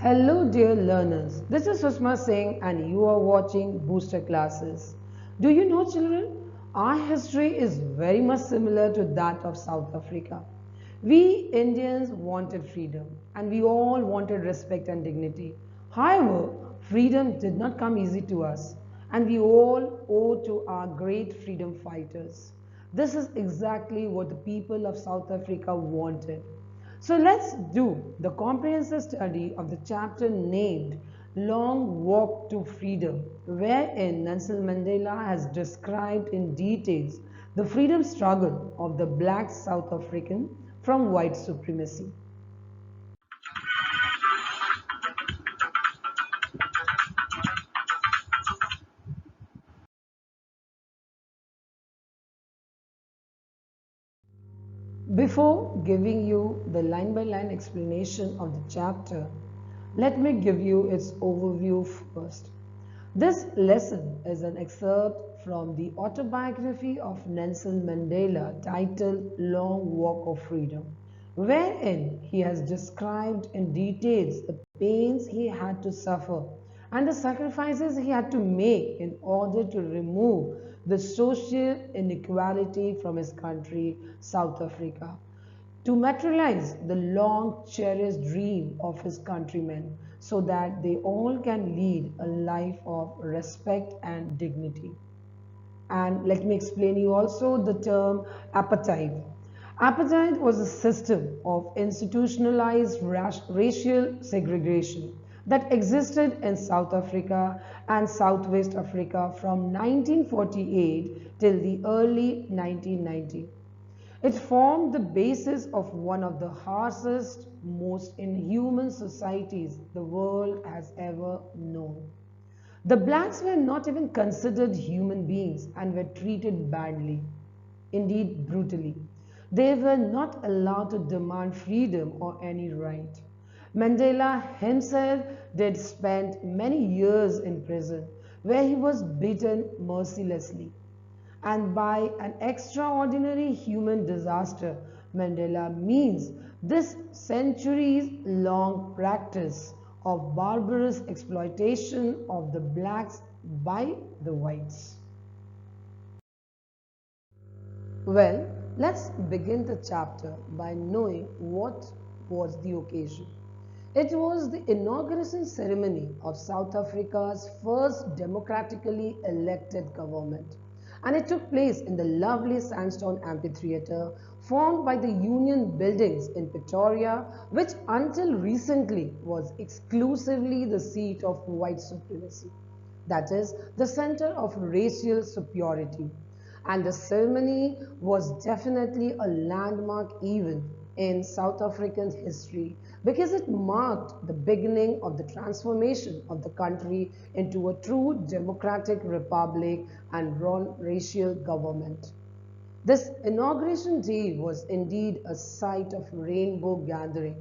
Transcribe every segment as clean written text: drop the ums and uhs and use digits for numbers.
Hello, dear learners. This is Sushma Singh, and you are watching Booster Classes. Do you know, children? Our history is very much similar to that of South Africa. We Indians wanted freedom, and we all wanted respect and dignity. However, freedom did not come easy to us, and we all owe to our great freedom fighters. This is exactly what the people of South Africa wanted. So let's do the comprehensive study of the chapter named Long Walk to Freedom, wherein Nelson Mandela has described in details the freedom struggle of the black South African from white supremacy. Before giving you the line by line explanation of the chapter, let me give you its overview first. This lesson is an excerpt from the autobiography of Nelson Mandela titled Long Walk of Freedom, wherein he has described in details the pains he had to suffer and the sacrifices he had to make in order to remove the social inequality from his country, South Africa, to materialize the long cherished dream of his countrymen so that they all can lead a life of respect and dignity. And let me explain you also the term apartheid. Apartheid was a system of institutionalized racial segregation that existed in South Africa and Southwest Africa from 1948 till the early 1990s. It formed the basis of one of the harshest, most inhuman societies the world has ever known. The blacks were not even considered human beings and were treated badly, indeed brutally. They were not allowed to demand freedom or any right. Mandela himself did spend many years in prison where he was beaten mercilessly. And by an extraordinary human disaster, Mandela means this centuries long practice of barbarous exploitation of the blacks by the whites. Well, let's begin the chapter by knowing what was the occasion. It was the inauguration ceremony of South Africa's first democratically elected government, and it took place in the lovely sandstone amphitheatre formed by the Union Buildings in Pretoria, which until recently was exclusively the seat of white supremacy, that is, the center of racial superiority. And the ceremony was definitely a landmark event in South African history because it marked the beginning of the transformation of the country into a true democratic republic and racial government. This inauguration day was indeed a sight of rainbow gathering.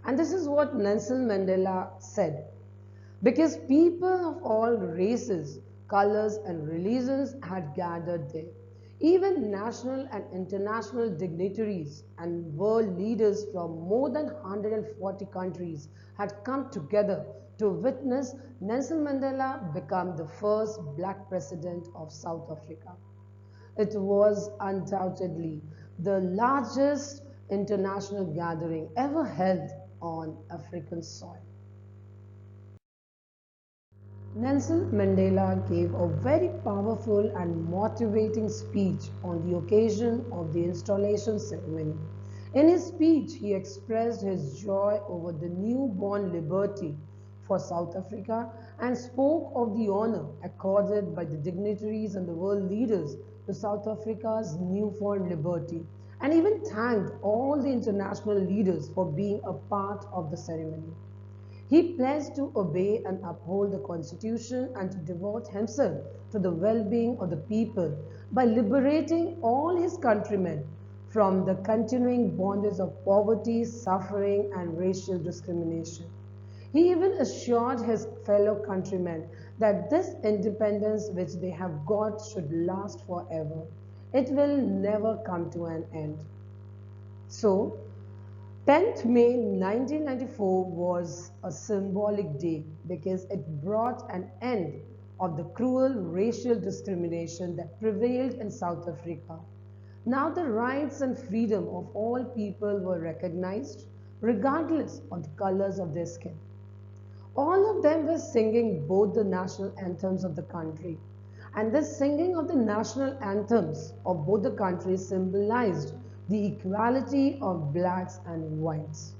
And this is what Nelson Mandela said. Because people of all races, colors, and religions had gathered there. Even national and international dignitaries and world leaders from more than 140 countries had come together to witness Nelson Mandela become the first black president of South Africa. It was undoubtedly the largest international gathering ever held on African soil. Nelson Mandela gave a very powerful and motivating speech on the occasion of the installation ceremony. In his speech, he expressed his joy over the newborn liberty for South Africa and spoke of the honor accorded by the dignitaries and the world leaders to South Africa's newfound liberty, and even thanked all the international leaders for being a part of the ceremony. He pledged to obey and uphold the Constitution and to devote himself to the well-being of the people by liberating all his countrymen from the continuing bondage of poverty, suffering, and racial discrimination. He even assured his fellow countrymen that this independence which they have got should last forever. It will never come to an end. So, 10th May 1994 was a symbolic day because it brought an end of the cruel racial discrimination that prevailed in South Africa. Now the rights and freedom of all people were recognized regardless of the colors of their skin. All of them were singing both the national anthems of the country. And this singing of the national anthems of both the countries symbolized the equality of blacks and whites.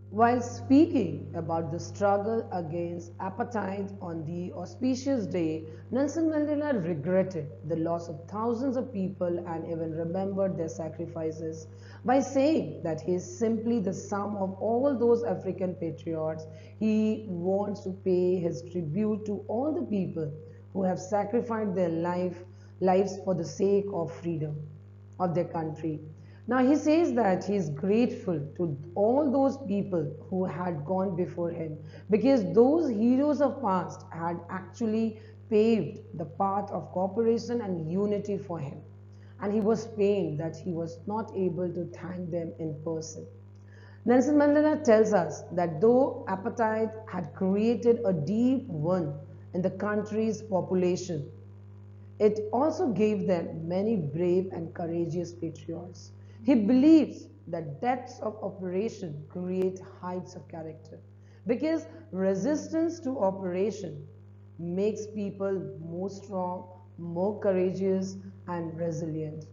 While speaking about the struggle against apartheid on the auspicious day, Nelson Mandela regretted the loss of thousands of people and even remembered their sacrifices by saying that he is simply the sum of all those African patriots. He wants to pay his tribute to all the people who have sacrificed their lives for the sake of freedom of their country. Now he says that he is grateful to all those people who had gone before him because those heroes of past had actually paved the path of cooperation and unity for him. And he was pained that he was not able to thank them in person. Nelson Mandela tells us that though apartheid had created a deep wound in the country's population, it also gave them many brave and courageous patriots. He believes that depths of operation create heights of character because resistance to operation makes people more strong, more courageous, and resilient.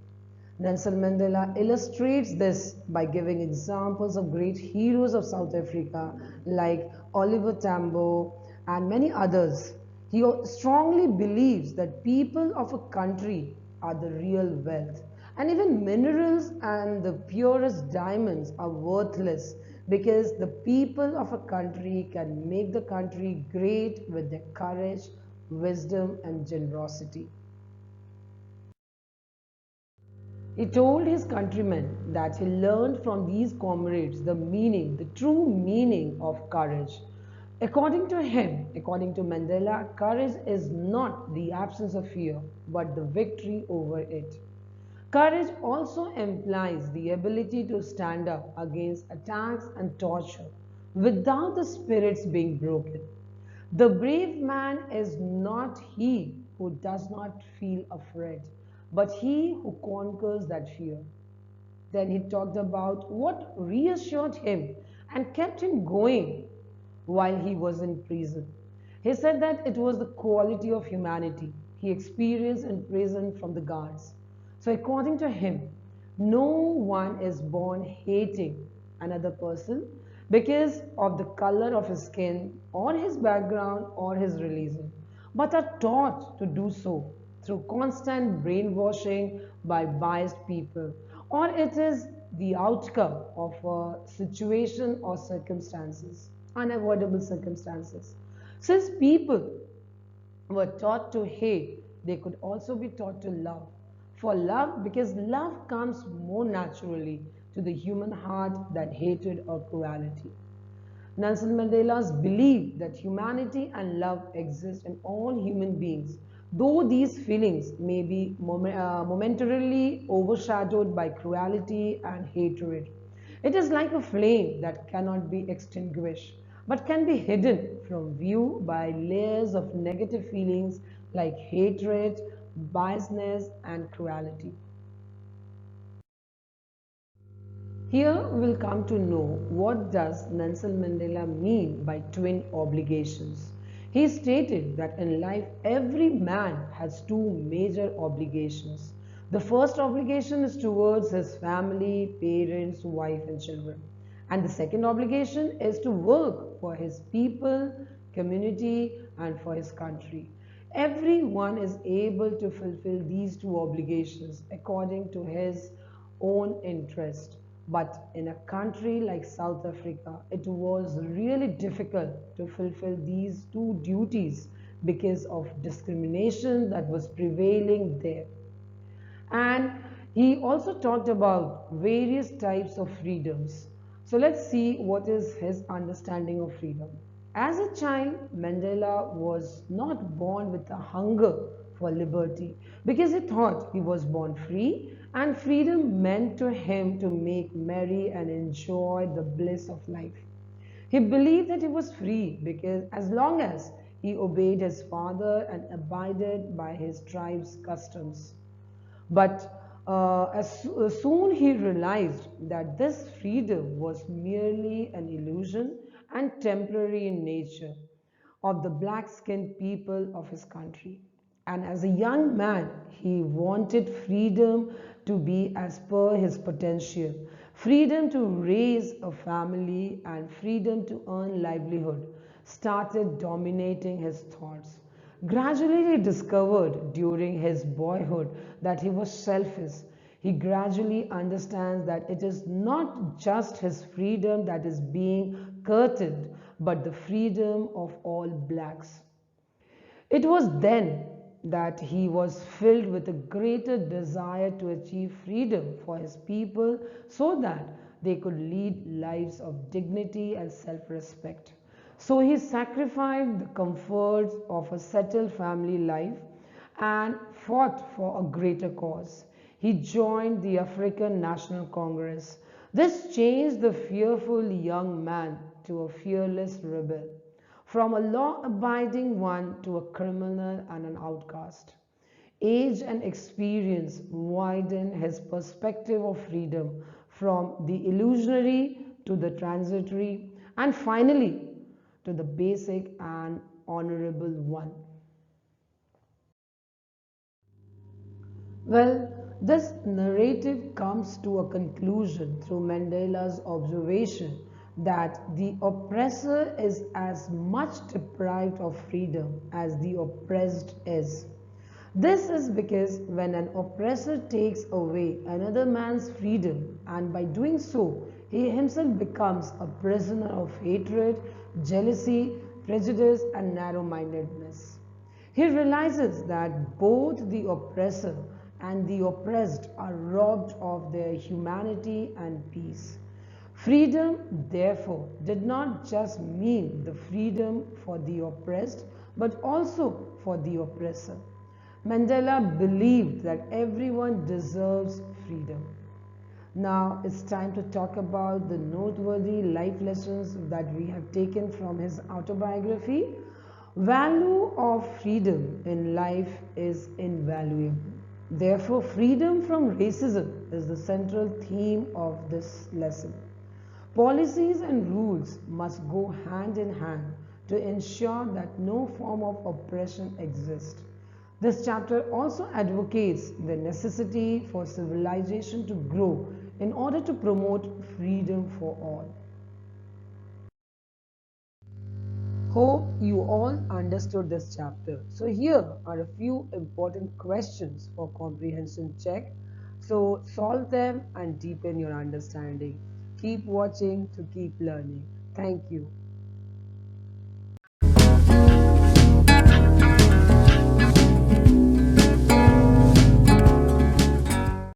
Nelson Mandela illustrates this by giving examples of great heroes of South Africa like Oliver Tambo and many others. He strongly believes that people of a country are the real wealth. And even minerals and the purest diamonds are worthless because the people of a country can make the country great with their courage, wisdom, and generosity. He told his countrymen that he learned from these comrades the meaning, the true meaning of courage. According to him, according to Mandela, courage is not the absence of fear, but the victory over it. Courage also implies the ability to stand up against attacks and torture without the spirits being broken. The brave man is not he who does not feel afraid, but he who conquers that fear. Then he talked about what reassured him and kept him going while he was in prison. He said that it was the quality of humanity he experienced in prison from the guards. So, according to him, no one is born hating another person because of the color of his skin or his background or his religion, but are taught to do so through constant brainwashing by biased people, or it is the outcome of a situation or circumstances, unavoidable circumstances. Since people were taught to hate, they could also be taught to love. For love, because love comes more naturally to the human heart than hatred or cruelty. Nelson Mandela's belief that humanity and love exist in all human beings, though these feelings may be momentarily overshadowed by cruelty and hatred. It is like a flame that cannot be extinguished, but can be hidden from view by layers of negative feelings like hatred, biasness, and cruelty. Here we'll come to know what does Nelson Mandela mean by twin obligations. He stated that in life every man has two major obligations. The first obligation is towards his family, parents, wife and children. And the second obligation is to work for his people, community and for his country. Everyone is able to fulfill these two obligations according to his own interest. But in a country like South Africa, it was really difficult to fulfill these two duties because of discrimination that was prevailing there. And he also talked about various types of freedoms. So let's see what is his understanding of freedom. As a child, Mandela was not born with a hunger for liberty because he thought he was born free and freedom meant to him to make merry and enjoy the bliss of life. He believed that he was free because as long as he obeyed his father and abided by his tribe's customs. But soon he realized that this freedom was merely an illusion and temporary in nature of the black-skinned people of his country. And as a young man, he wanted freedom to be as per his potential, freedom to raise a family and freedom to earn livelihood started dominating his thoughts. Gradually, he discovered during his boyhood that he was selfish. He gradually understands that it is not just his freedom that is being curtailed, but the freedom of all blacks. It was then that he was filled with a greater desire to achieve freedom for his people so that they could lead lives of dignity and self-respect. So he sacrificed the comforts of a settled family life and fought for a greater cause. He joined the African National Congress. This changed the fearful young man to a fearless rebel, from a law-abiding one to a criminal and an outcast. Age and experience widened his perspective of freedom from the illusionary to the transitory and finally to the basic and honorable one. Well, this narrative comes to a conclusion through Mandela's observation that the oppressor is as much deprived of freedom as the oppressed is. This is because when an oppressor takes away another man's freedom, and by doing so, he himself becomes a prisoner of hatred, jealousy, prejudice, and narrow mindedness. He realizes that both the oppressor and the oppressed are robbed of their humanity and peace. Freedom, therefore, did not just mean the freedom for the oppressed, but also for the oppressor. Mandela believed that everyone deserves freedom. Now it's time to talk about the noteworthy life lessons that we have taken from his autobiography. Value of freedom in life is invaluable. Therefore, freedom from racism is the central theme of this lesson. Policies and rules must go hand in hand to ensure that no form of oppression exists. This chapter also advocates the necessity for civilization to grow in order to promote freedom for all. Hope you all understood this chapter. So here are a few important questions for comprehension check. So solve them and deepen your understanding. Keep watching to keep learning. Thank you.